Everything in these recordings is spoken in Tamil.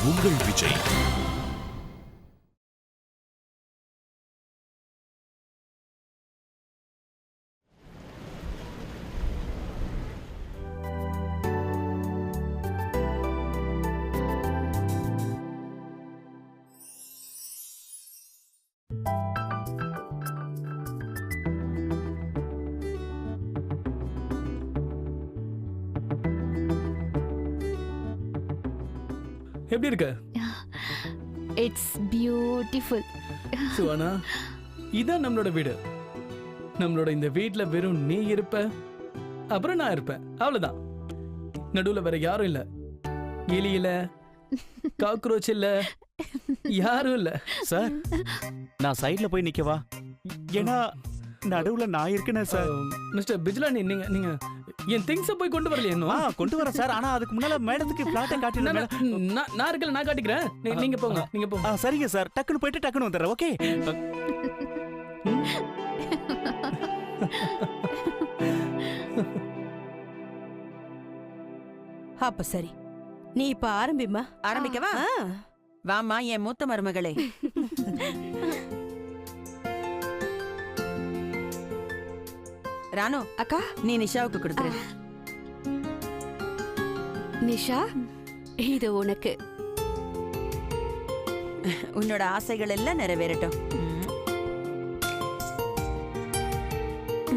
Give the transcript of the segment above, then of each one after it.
உங்கள் விஜய். எப்படி இருக்க? It's beautiful. சுவானா, இதான் நம்மளோட வீடு. நம்மளோட இந்த வீட்ல வெறும் நீ இருப்ப, அப்புறம் நான் இருப்பேன், அவ்வளவுதான். நடுவுல வேற யாரும் இல்ல. எலி இல்ல, காக்ரோச் இல்ல, யாரும் இல்ல. சார், நான் சைடுல போய் நிக்கவா? ஏன்னா நடுவுல நான் இருக்கேனே சார். மிஸ்டர் பிஜ்லானி, நீங்க என் திங்ஸை போய் கொண்டு வரலையே இன்னும்? கொண்டு வரேன் சார். ஆனா அதுக்கு முன்னால மேடத்துக்கு பிளாட்டை காட்டிடுறேன். நான் இருக்கல, நான் காட்டிக்கிறேன். நீங்க போங்க, நீங்க போங்க. சரிங்க சார். டக்குன்னு போயிட்டு டக்குன்னு வந்துடுறேன். ஓகே. அப்ப சரி, நீ இப்ப ஆரம்பிமா. ஆரம்பிக்கவா? வாமா என் மூத்த மருமகளே. ராணு அக்கா, நீ நிஷாவுக்கு கொடுத்துரு. நிஷா, இது உனக்கு. உன்னோட ஆசைகள் எல்லாம் நிறைவேறட்டும்.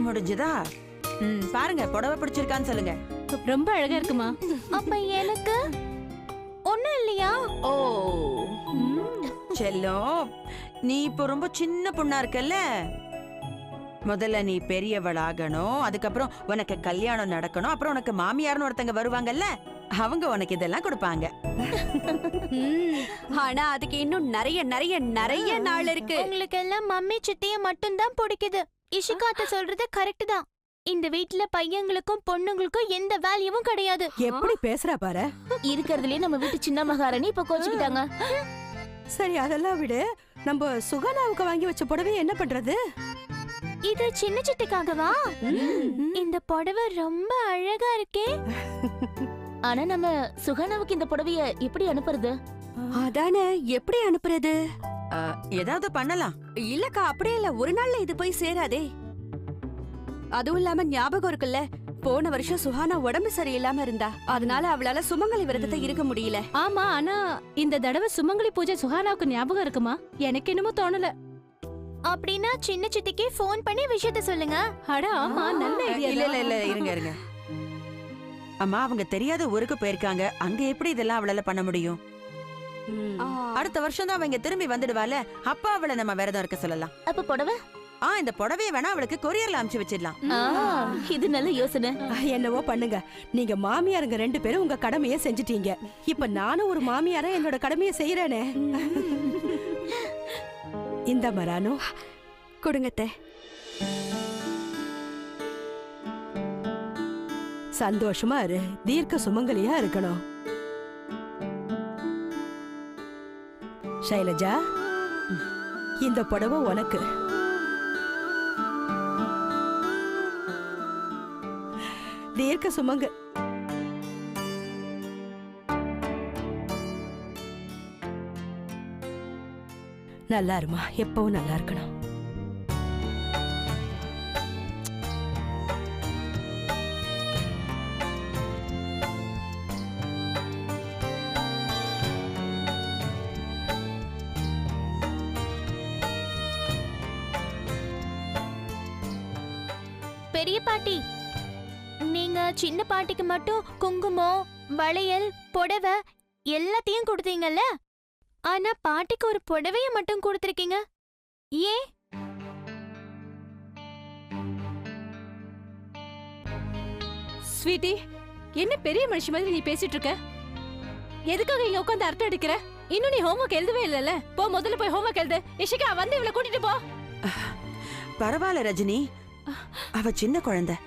முடிஞ்சதா? பாருங்க, புடவை பிடிச்சிருக்கான்னு சொல்லுங்க. ரொம்ப அழகா இருக்குமா? அப்ப எனக்கு ஒண்ணும் இல்லையா? ஓ செல்லம், நீ இப்போ ரொம்ப சின்ன பொண்ணா இருக்கல்ல. முதல்ல நீ பெரியவளாகணும், அதுக்கப்புறம் உனக்கு கல்யாணம் நடக்கணும், அப்புறம் உனக்கு மாமியார்னு ஒருத்தங்க வருவாங்கல்ல, அவங்க உனக்கு இதெல்லாம் கொடுப்பாங்க. ஆனா அதுக்கு இன்னும் நிறைய நிறைய நிறைய நாள் இருக்கு. உங்களுக்கு எல்லாம் மம்மி சித்திய மட்டும் தான் பிடிக்குது. இஷிகாட்ட சொல்றது கரெக்ட் தான். இந்த வீட்ல பையங்களுக்கும் பொண்ணுங்களுக்கும் எந்த வேல்யூவும் கிடையாது. எப்படி பேசுறா பாரு. இருக்கிறதுலயே நம்ம வீட்டு சின்ன மகாராணி இப்ப கோச்சுக்கிட்டாங்க. சரி, அதெல்லாம் விடு. நம்ம சுகானாவுக்கு வாங்கி வச்ச புடவைய என்ன பண்றது? இது சின்ன சித்திக்காகவா? இந்த புடவை ரொம்ப அழகா இருக்கே. ஆனா நம்ம சுகானாவுக்கு இந்த புடவைய எப்படி அனுப்புறது? அதானே, எப்படி அனுப்புறது? ஏதாவது பண்ணலாம். இல்லக்கா, அப்படியே இல்ல. ஒரு நாள்ல இது போய் சேராதே. அதுவும் இல்லாம ஞாபகம் இருக்குல்ல, போன வருஷம் சுஹானா உடம்பு சரியில்லாம இருந்தா, அதனால அவளால சுமங்கலி விரதத்தை இருக்க முடியல. ஆமா, ஆனா இந்த தடவை சுமங்கலி பூஜை சுஹானாவுக்கு ஞாபகம் இருக்குமா? எனக்கு என்னமோ தோணல. அப்படின்னா சின்ன சித்திக்கு ஃபோன் பண்ணி விஷயத்த சொல்லுங்க. அட ஆமா, நல்ல ஐடியா. இல்ல இல்ல இல்ல, இருங்க இருங்க. அம்மா, அவங்க தெரியாத ஊருக்கு போயிருக்காங்க. அங்க எப்படி இதெல்லாம் அவளால பண்ண முடியும்? அடுத்த வருஷம் தான் அவங்க திரும்பி வந்துடுவால, அப்ப அவளை நம்ம விரதம் இருக்க சொல்லலாம். அப்ப புடவை? இந்த புடவைய வேணா அவளுக்கு கொரியர்ல அனுப்பிச்சு வச்சிடலாம். இது நல்ல யோசனை. என்னவோ பண்ணுங்க. நீங்க மாமியாருங்க 2 பேரும் உங்க கடமையை செஞ்சிட்டீங்க. இப்ப நானும் ஒரு மாமியாரா என்னோட கடமையை செய்யறேனே. இந்த மரானோ கொடுங்கத்தே. சந்தோஷமா இரு, தீர்க்க சுமங்கலியா இருக்கணும். ஷைலஜா, இந்த புடவை உனக்கு. தீர்க்க சுமங்க. நல்லா இருமா, எப்பவும் நல்லா இருக்கணும். பெரிய பாட்டி, நீங்க சின்ன பாட்டிக்கு மட்டும் குங்குமம், வளையல், புடவை எல்லாத்தையும் கொடுத்தீங்கல்ல, ஆனா பாட்டிக்கு ஒரு புடவைய மட்டும் கொடுத்திருக்கீங்க. ஏன்? ஸ்வீட்டி, என்ன பெரிய மனுஷி மாதிரி நீ பேசிட்டு இருக்க? எதுக்காக இங்க உட்கார்ந்து அரட்டை அடிக்கிற? இன்னும் நீ ஹோம்வொர்க் எழுதவே இல்லல. போ, முதல்ல போய் ஹோம்வொர்க் எழுது. இஷிகா, வந்து இவளை கூட்டிட்டு போ. பரவாயில்ல ரஜினி, அவ சின்ன குழந்தை.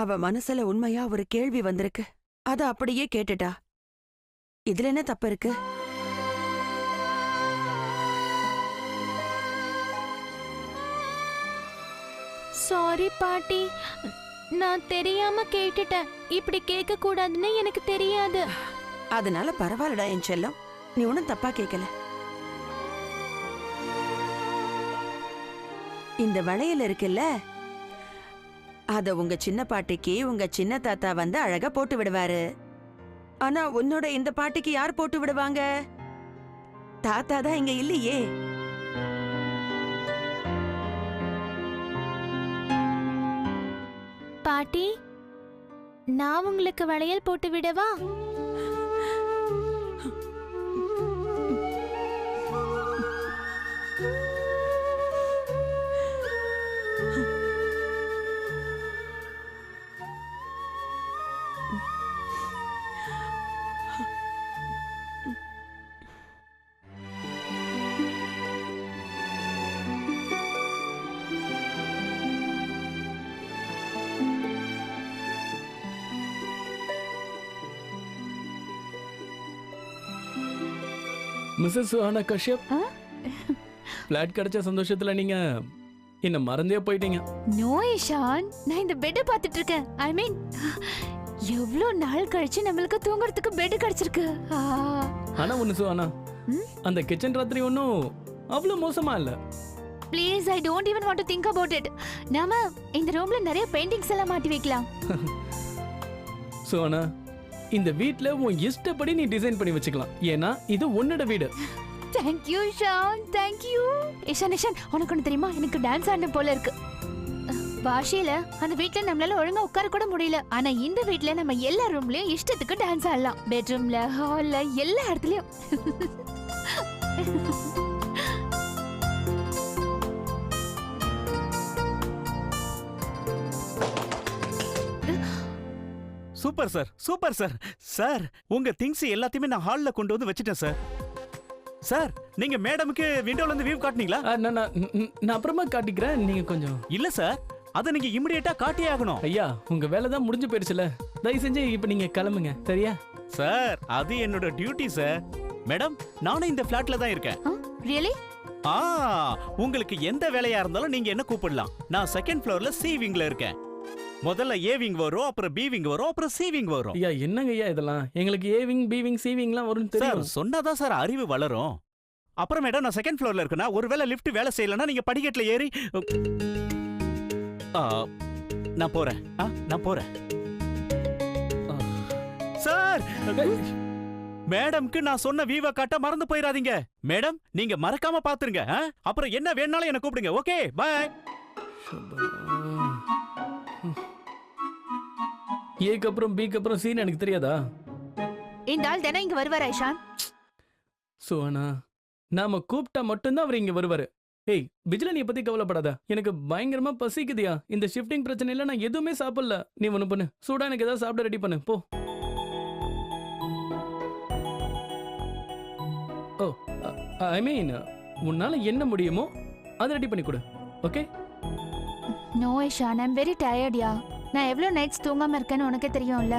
அவ மனசுல உண்மையா ஒரு கேள்வி வந்திருக்கு. அத அப்படியே கேட்டுட்டா. இதுல என்ன தப்பு இருக்கு? சாரி பாட்டி, நான் தெரியாம கேட்டுட்டேன். இப்படி கேட்க கூடாதுன்னு எனக்கு தெரியாது. அதனால பரவாயில்லடா என் செல்லம், நீ ஒன்னும் தப்பா கேட்கல. இந்த வளையல் இருக்குல்ல, அத உங்க சின்ன பாட்டிக்கு உங்க சின்ன தாத்தா வந்து அழகா போட்டு விடுவாரு. ஆனா உன்னோட இந்த பாட்டிக்கு யார் போட்டு விடுவாங்க? தாத்தா தான் இங்க இல்லையே. பாட்டி, நான் உங்களுக்கு வளையல் போட்டு விடவா? மிஸ்ஸஸ் சுஹானா கஷ்யப், ஃபிளாட் கிடைச்ச சந்தோஷத்துல நீங்க என்ன மறந்தே போயிட்டீங்க. நோ இஷான், நான் இந்த பெட்டை பார்த்துட்டு இருக்கேன். ஐ மீன், எவ்வளவு நாள் கழிச்சு நம்மளுக்கு தூங்குறதுக்கு பெட் கிடைச்சிருக்கு. ஆனா ஒண்ணு சுஹானா, அந்த கிச்சன் ராத்திரி ஒன்னும் அவ்வளவு மோசமா இல்ல. Please, I don't even want to think about it. நாம இந்த ரூம்ல நிறைய பெயிண்டிங்ஸ் எல்லாம் மாட்டி வைக்கலாம். சுஹானா, இந்த வீட்ல உன் இஷ்டப்படி நீ டிசைன் பண்ணி வச்சுக்கலாம். ஏன்னா இது உன்னோட வீடு. Thank you Shaan, thank you. Ishaan, உனக்கு ஒண்ணு தெரியுமா? எனக்கு டான்ஸ் ஆடணும் போல இருக்கு. பாஷையில அந்த வீட்ல நம்மளால ஒழுங்கா உட்கார கூட முடியல. ஆனா இந்த வீட்ல நம்ம எல்லா ரூம்லயும் இஷ்டத்துக்கு டான்ஸ் ஆடலாம். பெட்ரூம்ல, ஹால்ல, எல்லா இடத்துலயும். Super sir, super sir. Sir, உங்க திங்ஸ் எல்லாத்தையுமே நான் ஹால்ல கொண்டு வந்து வச்சிட்டேன் சார். சார், நீங்க மேடமுக்கு விண்டோல இருந்து வியூ காட்டுனீங்களா? நான் அப்புறமா காட்டிக்கிறேன், நீங்க கொஞ்சம். இல்ல சார், அத நீங்க இமிடியேட்டா காட்டியே ஆகணும். ஐயா, உங்க வேலை தான் முடிஞ்சு போயிடுச்சுல, தயவு செஞ்சு இப்ப நீங்க கிளம்புங்க, சரியா? சார், அது என்னோட டியூட்டி சார். மேடம், நானும் இந்த ஃபிளாட்ல தான் இருக்கேன். ரியலி? உங்களுக்கு எந்த வேலையா இருந்தாலும் நீங்க என்ன கூப்பிடலாம். நான் செகண்ட் ஃப்ளோர்ல சி விங்ல இருக்கேன். முதல்ல ஏ விங் வரும், அப்புறம் பி விங் வரும், அப்புறம் சி விங் வரும். ஐயா, என்னங்க ஐயா இதெல்லாம்? எங்களுக்கு ஏ விங், பி விங், சி விங்லாம் வரும்னு சார், தெரியும். சொன்னாதான் சார் அறிவு வளரும். அப்புறம் மேடம், நான் செகண்ட் ஃப்ளோர்ல இருக்கேனா, ஒருவேளை லிஃப்ட் வேலை செய்யலன்னா நீங்க படிக்கட்டுல ஏறி நான் போறேன். நான் போறேன் சார். மேடம்க்கு நான் சொன்ன வீவ காட்ட மறந்து போயிடாதீங்க. மேடம், நீங்க மறக்காம பாத்துருங்க. அப்புறம் என்ன வேணாலும் என்ன கூப்பிடுங்க. Okay, bye. ஏக்கு அப்புறம் பிக்கு அப்புறம் சீன் எனக்கு தெரியாதா? இந்த ஆள் தானே இங்க வருவாரா இஷான்? சுஹானா, நாம கூப்பிட்டா மட்டும்தான் அவர் இங்க வருவாரு. ஏய் பிஜில, நீ பத்தி கவலைப்படாத. எனக்கு பயங்கரமா பசிக்குதியா. இந்த ஷிஃப்டிங் பிரச்சனையில நான் எதுவுமே சாப்பிடல. நீ ஒண்ணு பண்ணு, சூடா எனக்கு ஏதாவது சாப்பிட ரெடி பண்ணு, போ. ஓ, ஐ மீன், உன்னால என்ன முடியுமோ அதை ரெடி பண்ணி கொடு, okay? No Ishaan, I'm very tired yeah. நான் எவ்வளவு நைட்ஸ் தூங்காம இருக்கேன்னு உனக்கே தெரியும்ல.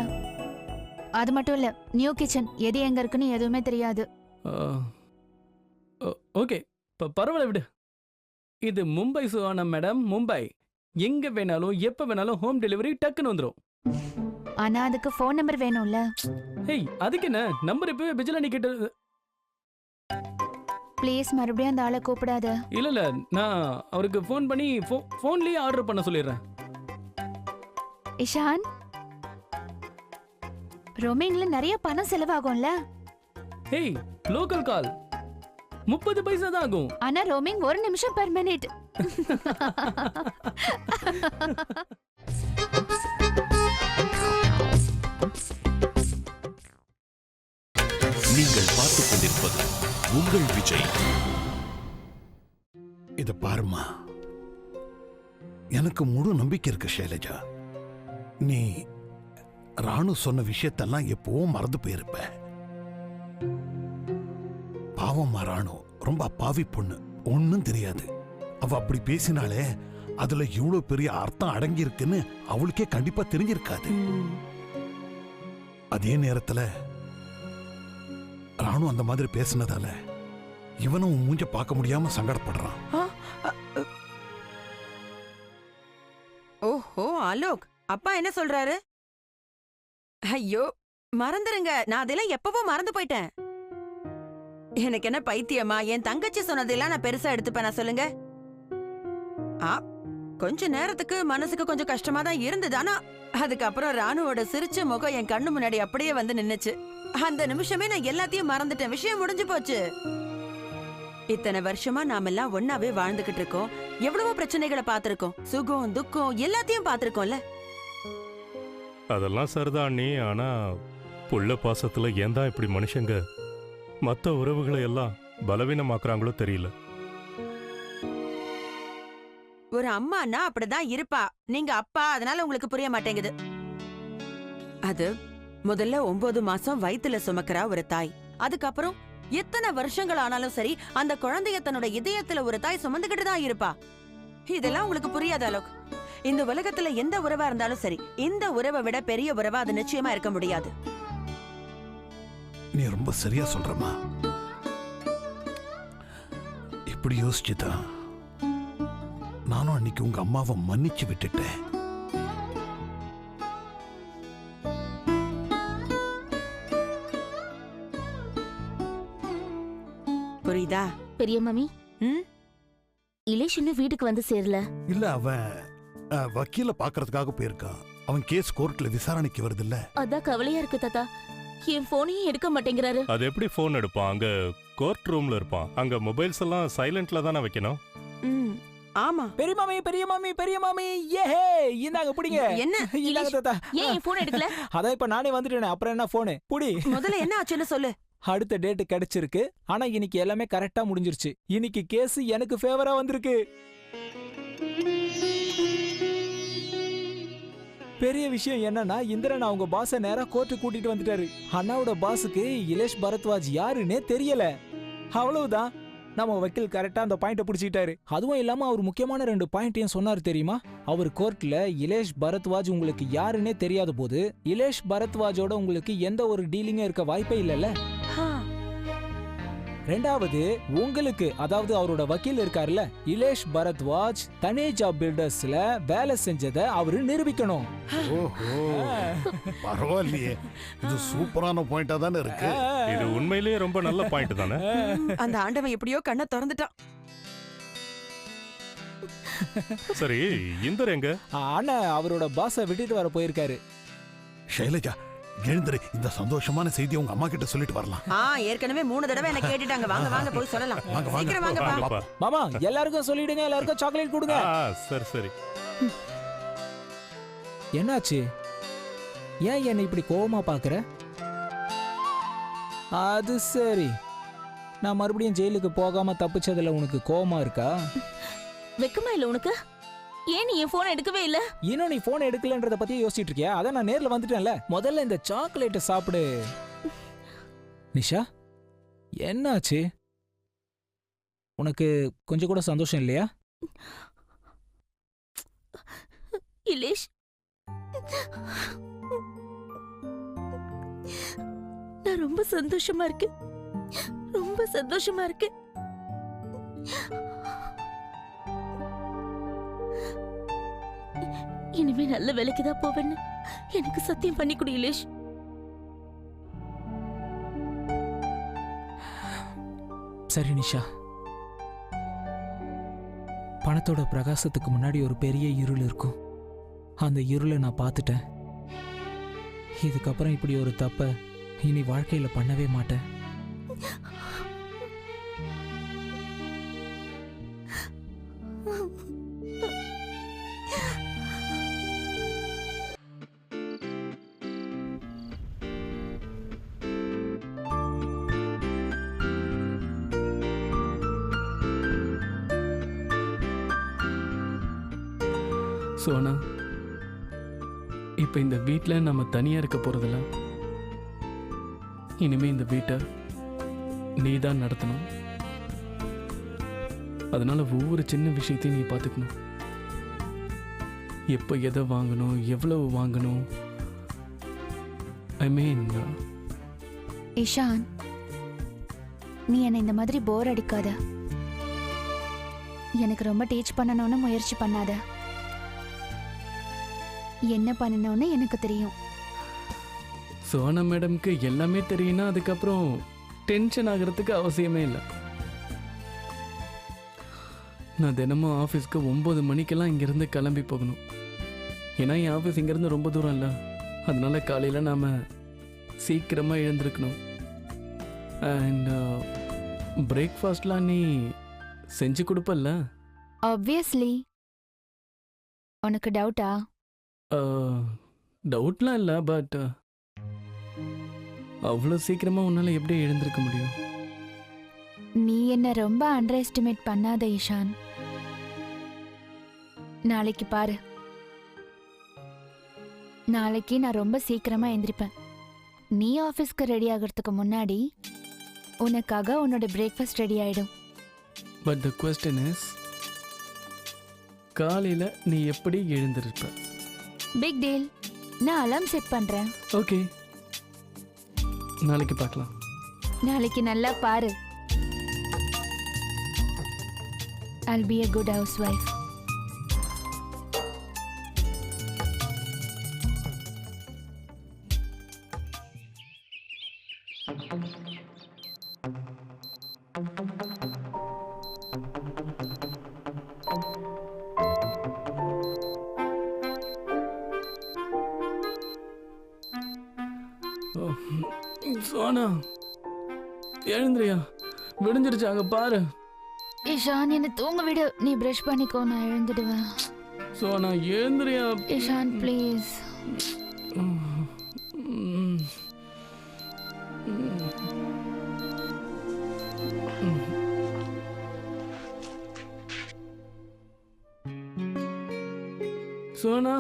அது மட்டும் இல்ல, நியூ கிச்சன் எது எங்க இருக்குன்னு எதுவுமே தெரியாது. ஓகே, பரவாயில்ல விடு. இது மும்பை சுஹானா மேடம், மும்பை. எங்க வேணாலும் எப்ப வேணாலும் ஹோம் டெலிவரி டக்குன்னு வந்துரும். ஆனா அதுக்கு ஃபோன் நம்பர் வேணும்ல. ஏய், அதுக்கு என்ன நம்பர்? இப்பவே பிஜில நீ கேட்டு. ப்ளீஸ், மறுபடியும் அந்த ஆளை கூப்பிடாத. இல்ல, நான் அவருக்கு ஃபோன் பண்ணி ஃபோன்லயே ஆர்டர் பண்ண சொல்லிடுறேன். இஷான், ரோமிங்ல நிறைய பணம் செலவாகும்ல. ஏய், லோக்கல் கால் 30 பைசா தான் ஆகும். ஆனா ரோமிங் 1 நிமிஷம் பெர் மினிட். நீங்கள் பார்த்துக் கொண்டிருப்பது உங்கள் விஜய். இத பாருமா, எனக்கு முழு நம்பிக்கை இருக்கு ஷைலஜா. நீ ராணு சொன்ன விஷயத்தெல்லாம் எப்பவும் மறந்து போயிருப்ப. பாவம் ராணு ரொம்ப அப்பாவி பொண்ணு, ஒன்னும் தெரியாது. அவ அப்படி பேசினாலே அதுல இவ்வளவு பெரிய அர்த்தம் அடங்கி இருக்குன்னு அவளுக்கே கண்டிப்பா தெரிஞ்சிருக்காது. அதே நேரத்துல ராணு அந்த மாதிரி பேசினதால இவனும் மூஞ்ச பார்க்க முடியாம சங்கடப்படுறான். ஓஹோ ஆலோக், அப்பா என்ன சொல்றாரு? ஐயோ மறந்துருங்க, நான் அதெல்லாம் எப்பவோ மறந்து போயிட்டேன். எனக்கு என்ன பைத்தியமா? என் தங்கச்சி சொன்னதெல்லாம் நான் பெருசா எடுத்துப்பேனா சொல்லுங்க? கொஞ்ச நேரத்துக்கு மனசுக்கு கொஞ்சம் கஷ்டமா தான் இருந்தது. ஆனா அதுக்கப்புறம் ராணுவோட சிரிச்ச முகம் என் கண்ணு முன்னாடி அப்படியே வந்து நின்னுச்சு. அந்த நிமிஷமே நான் எல்லாத்தையும் மறந்துட்டேன். விஷயம் முடிஞ்சு போச்சு. இத்தனை வருஷமா நாம எல்லாம் ஒன்னாவே வாழ்ந்துகிட்டு இருக்கோம். எவ்வளவோ பிரச்சனைகளை பார்த்திருக்கோம். சுகம் துக்கம் எல்லாத்தையும் பார்த்திருக்கோம்ல. அதெல்லாம் சரிதான் அண்ணி. ஆனா புள்ள பாசத்துல ஏன் தான் இப்படி மனுஷங்க மற்ற உறவுகளை எல்லாம் பலவீனமாக்குறாங்களோ தெரியல. ஒரு அம்மானா அப்படிதான் இருப்பா. நீங்க அப்பா, அதனால உங்களுக்கு புரிய மாட்டேங்குது. அது முதல்ல 9 மாசம் வயித்துல சுமக்கிறா ஒரு தாய். அதுக்கப்புறம் எத்தனை வருஷங்கள் ஆனாலும் சரி அந்த குழந்தைய தன்னோட இதயத்துல ஒரு தாய் சுமந்துகிட்டு தான் இருப்பா. இதெல்லாம் உங்களுக்கு புரியாத அளவுக்கு. இந்த உலகத்துல எந்த உறவா இருந்தாலும் சரி, இந்த உறவை விட பெரிய உறவா அது நிச்சயமா இருக்க முடியாது. நீ ரொம்ப சரியா சொல்றமா. இப்படி யோசிச்சுதான் நானும் அன்னைக்கு உங்க அம்மாவை மன்னிச்சு விட்டுட்டேன். புரியுதா பெரிய மாமி? இலேஷ் இன்னும் வீட்டுக்கு வந்து சேரல. இல்ல, அவன் வக்கீல பாக்குறதுக்காக போயிருக்கான். அவன் கேஸ் கோர்ட்ல விசாரணைக்கு வருது இல்ல. அதான் கவலையா இருக்கு தாத்தா. என் போனையும் எடுக்க மாட்டேங்கிறாரு. அது எப்படி போன் எடுப்பான்? அங்க கோர்ட் ரூம்ல இருப்பான். அங்க மொபைல்ஸ் எல்லாம் சைலண்ட்ல தானே வைக்கணும். ஆமா. பெரிய மாமி, பெரிய மாமி, பெரிய மாமி, ஏஹே, இந்தாங்க புடிங்க. என்ன? இந்தாங்க தாத்தா. ஏன் என் போன் எடுக்கல? அதான் இப்ப நானே வந்துட்டேனே, அப்புறம் என்ன போனு புடி. முதல்ல என்ன ஆச்சுன்னு சொல்லு. அடுத்த டேட் கிடைச்சிருக்கு. ஆனா இன்னைக்கு எல்லாமே கரெக்டா முடிஞ்சிருச்சு. இன்னைக்கு கேஸ் எனக்கு ஃபேவரா வந்திருக்கு. பெரிய விஷயம் என்னன்னா, இந்திரன் அவங்க பாஸ நேரா கோர்ட்டு கூட்டிட்டு வந்துட்டாரு. அண்ணாவோட பாஸுக்கு இலேஷ் பரத்வாஜ் யாருன்னே தெரியல. அவ்வளவுதான். நம்ம வக்கீல் கரெக்டா அந்த பாயிண்ட பிடிச்சிட்டாரு. அதுவும் இல்லாம அவர் முக்கியமான 2 பாயிண்டையும் சொன்னாரு தெரியுமா? அவர் கோர்ட்ல இலேஷ் பரத்வாஜ் உங்களுக்கு யாருன்னே தெரியாத போது இலேஷ் பரத்வாஜோட உங்களுக்கு எந்த ஒரு டீலிங்கும் இருக்க வாய்ப்பே இல்லைல்ல. ரெண்டாவது, உங்களுக்கு, அதாவது அவரோட வக்கீல் இருக்காருல்ல இலேஷ் பரத்வாஜ், தனேஜா பில்டர்ஸ்ல வேலை செஞ்சதை அவரு நிரூபிக்கணும். ஓஹோ, பரவாயில்லையே. இது சூப்பரான பாயிண்டா தானே இருக்கு. இது உண்மையிலேயே ரொம்ப நல்ல பாயிண்ட் தானே. அந்த ஆண்டவன் எப்படியோ கண்ணை திறந்துட்டான். சரி, இந்தர் எங்க? ஆனா அவரோட பாஸ விட்டுட்டு வர போயிருக்காரு. ஷைலஜா, எழுந்திரு. இந்த சந்தோஷமான செய்தியை உங்க அம்மா கிட்ட சொல்லிட்டு வரலாம். ஏற்கனவே 3 தடவை என்ன கேட்டுட்டாங்க. வாங்க வாங்க போய் சொல்லலாம். வாங்க, சீக்கிரம் வாங்கப்பா. வாங்கப்பா. மாமா, எல்லாருக்கும் சொல்லிடுங்க, எல்லாருக்கும் சாக்லேட் கொடுங்க. சரி சரி. என்னாச்சு? ஏன் என்ன இப்படி கோவமா பாக்குற? அது சரி, நான் மறுபடியும் ஜெயிலுக்கு போகாம தப்பிச்சதுல உனக்கு கோவமா இருக்கா? வெக்கமா இல்ல உனக்கு? ஏன் நீ என் போன் எடுக்கவே இல்ல? இன்னும் நீ போன் எடுக்கலன்றத பத்தி யோசிச்சுட்டு இருக்கியா? அதான் நான் நேர்ல வந்துட்டேன்ல. முதல்ல இந்த சாக்லேட் சாப்பிடு. நிஷா, என்னாச்சு? உனக்கு கொஞ்சம் கூட சந்தோஷம் இல்லையா? இலேஷ், நான் ரொம்ப சந்தோஷமா இருக்கேன். ரொம்ப சந்தோஷமா இருக்கேன். இனிமே நல்ல வேலைக்கு தான் போவேன்னு எனக்கு சத்தியம் பண்ணி கொடு இலேஷ். சரி நிஷா, பணத்தோட பிரகாசத்துக்கு முன்னாடி ஒரு பெரிய இருள் இருக்கும். அந்த இருளை நான் பார்த்துட்டேன். இதுக்கப்புறம் இப்படி ஒரு தப்ப இனி வாழ்க்கையில பண்ணவே மாட்டேன். சோனா, இப்ப இந்த வீட்ல நம்ம தனியா இருக்க போறதில்ல. இனிமே இந்த வீட்டை நீ தான் நடத்தணும். அதனால ஒவ்வொரு சின்ன விஷயத்தையும் நீ பார்த்துக்கணும். எப்ப எதை வாங்கணும், எவ்வளவு வாங்கணும். ஐ மீன், இஷான், நீ என்னை இந்த மாதிரி போர் அடிக்காத. எனக்கு ரொம்ப டீச் பண்ணணும்னு முயற்சி பண்ணாத. என்ன பண்ணணும்னு எனக்கு தெரியும். சோனா மேடம்க்கு எல்லாமே தெரியும்னா அதுக்கப்புறம் டென்ஷன் ஆகிறதுக்கு அவசியமே இல்லை. நான் தினமும் ஆஃபீஸ்க்கு 9 மணிக்கெல்லாம் இங்கேருந்து கிளம்பி போகணும். ஏன்னா என் ஆஃபீஸ் இங்கேருந்து ரொம்ப தூரம் இல்லை. அதனால காலையில் நாம் சீக்கிரமாக எழுந்திருக்கணும். அண்ட் பிரேக்ஃபாஸ்ட்லாம் நீ செஞ்சு கொடுப்பல்ல? ஆப்வியஸ்லி. உனக்கு டவுட்டா? டவுட்லாம் இல்லை, பட் அவ்வளோ சீக்கிரமாக உன்னால் எப்படி எழுந்திருக்க முடியும்? நீ என்ன ரொம்ப அண்டர் எஸ்டிமேட் பண்ணாத ஈஷான். நாளைக்கு பாரு. நாளைக்கு நான் ரொம்ப சீக்கிரமா எந்திரிப்பேன். நீ ஆஃபீஸ்க்கு ரெடி ஆகிறதுக்கு முன்னாடி உனக்காக உன்னோட பிரேக்ஃபாஸ்ட் ரெடி ஆயிடும். பட் த கொஸ்டின் இஸ், காலையில் நீ எப்படி எழுந்திருப்ப? Big deal. நான் அலார்ம் செட் பண்றேன். ஓகே, நாளைக்கு பார்க்கலாம். நாளைக்கு நல்லா பாரு. I'll be a good housewife. Sona, எழுந்திரியா, விடிஞ்சிருச்சு, அங்க பாரு. ஈஷான், என்ன தூங்க விடு. நீ பிரஷ் பண்ணிக்கோ, நான் எழுந்துடுவேன். சோனா, எழுந்திரியா. ஈஷான் ப்ளீஸ். சோனா,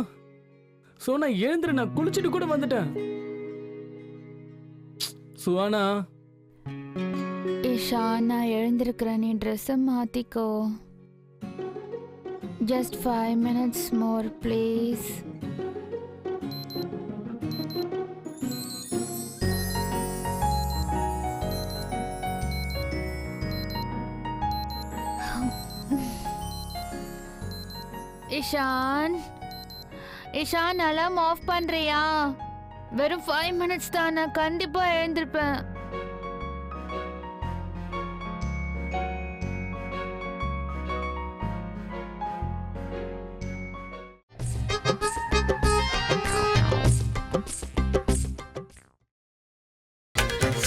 சோனா எழுந்திரு, நான் குளிச்சுட்டு கூட வந்துட்டேன். சுவானா. ஈஷான், நான் எழுந்திருக்கிறேன். நீ ட்ரெஸ்ஸை மாத்திக்கோ. Just 5 minutes more, please. Ishaan, Ishaan, alarm off பண்றியா? வெறும் 5 minutes தான். நான் கண்டிப்பா எழுந்திருப்பேன்.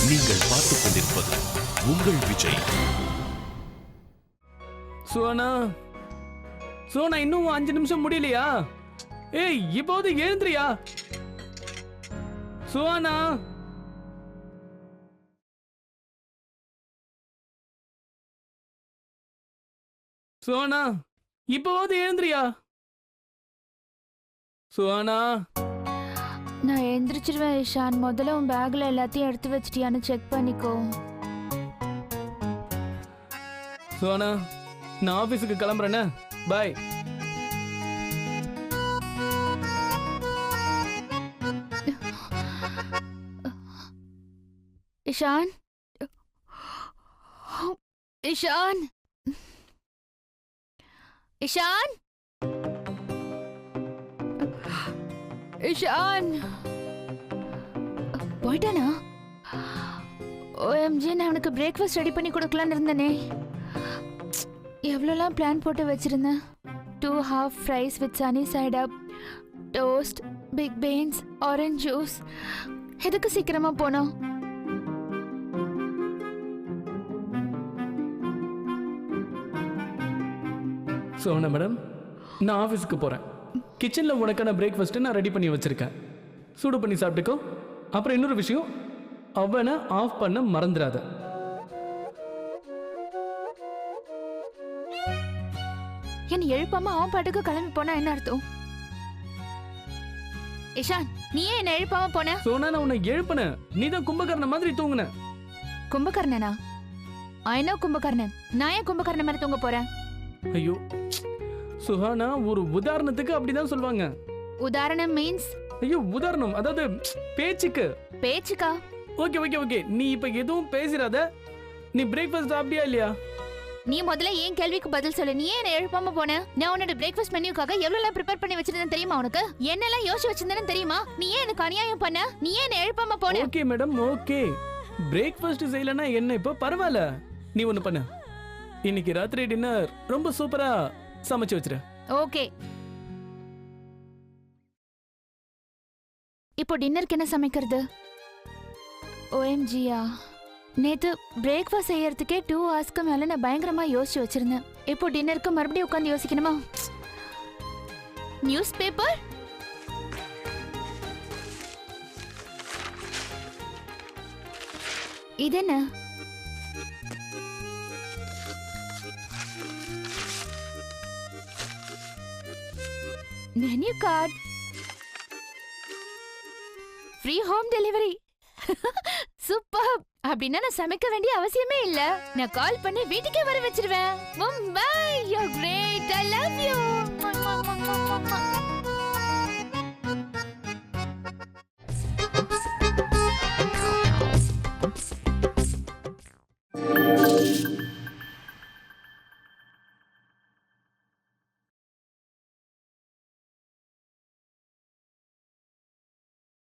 நீங்கள் பார்த்துக் கொண்டிருப்பது உங்கள் விஜய். சோனா, சோனா, இன்னும் 5 நிமிஷம் முடியலையா? ஏய், இப்போது எழுந்திரியா. சுவானா, சுவானா, இப்போது எழுந்திரியா. சுவானா. நான் எழுந்திரிச்சிருவேன் இஷான். முதல்ல உன் பேக்ல எல்லாத்தையும் எடுத்து வச்சிட்டியான்னு செக் பண்ணிக்கோ. சுவானா, நான் ஆபீஸுக்கு கிளம்புறேன்னு. பாய். இஷான், இஷான், இஷான், இஷான் போயிட்டானா? OMG, நான் அவனுக்கு பிரேக்ஃபாஸ்ட் ரெடி பண்ணி கொடுக்கலான்னு இருந்தேனே. எவ்வளோலாம் பிளான் போட்டு வச்சிருந்தேன். 2 half fries with sunny side up, toast, big beans, orange juice. எதுக்கு சீக்கிரமா போனோம்? சோனா மேடம், நான் ஆஃபீஸுக்கு போகிறேன். கிச்சனில் உனக்கான பிரேக்ஃபாஸ்ட்டு நான் ரெடி பண்ணி வச்சுருக்கேன். சூடு பண்ணி சாப்பிட்டுக்கோ. அப்புறம் இன்னொரு விஷயம், அவனை ஆஃப் பண்ண மறந்துடாத. என்ன எழுப்பாம அவன் பாட்டுக்கு கிளம்பி போனா என்ன அர்த்தம்? இஷான், நீ ஏன் என்ன எழுப்பாம போன? சோனா, நான் உன்னை எழுப்பின, நீ தான் கும்பகர்ண மாதிரி தூங்குன. கும்பகர்ணனா? ஐநோ கும்பகர்ணன். நான் ஏன் கும்பகர்ணன் மாதிரி தூங்க போறேன்? ஐயோ சுஹானா, ஒரு உதாரணத்துக்கு அப்படிதான் சொல்லுவாங்க. உதாரணம் மீன்ஸ்? ஐயோ, உதாரணம் அதாவது பேச்சுக்கு. பேச்சுக்கா? ஓகே ஓகே ஓகே, நீ இப்ப எதுவும் பேசிடாத. நீ பிரேக்ஃபாஸ்ட் சாப்பிட்டியா இல்லையா? நீ முதல்ல ஏன் கேள்விக்கு பதில் சொல்லு. நீ ஏன் என்ன எழுப்பாம போன? நான் உன்னோட பிரேக்ஃபாஸ்ட் மெனுக்காக எவ்வளவு ப்ரிப்பேர் பண்ணி வச்சிருந்தேன் தெரியுமா உனக்கு? என்னெல்லாம் யோசிச்சு வச்சிருந்தேன்னு தெரியுமா? நீ ஏன் எனக்கு அநியாயம் பண்ண? நீ ஏன் என்ன எழுப்பாம போன? Okay madam, okay. பிரேக்ஃபாஸ்ட் செய்யலனா என்ன இப்போ பரவாயில்ல. நீ ஒண்ணு பண்ணு, இன்னைக்கு ராத்திரி டின்னர் ரொம்ப சூப்பரா சமைச்சு வச்சிரு. ஓகே. இப்போ டின்னருக்கு என்ன சமைக்கிறது? OMGயா, நேத்து பிரேக்ஃபாஸ்ட் செய்யறதுக்கே 2 ஹவர்ஸ்க்கு மேல நான் பயங்கரமா யோசிச்சு வச்சிருந்தேன். இப்போ டின்னருக்கு மறுபடியும் உட்காந்து யோசிக்கணுமா? News paper? இது என்ன? Menu card. Free home delivery. Super. அப்படின்னா நான் சமைக்க வேண்டிய அவசியமே இல்ல. நான் கால் பண்ணி வீட்டுக்கே வர வச்சிருவேன். Mumbai, you are great. I love you.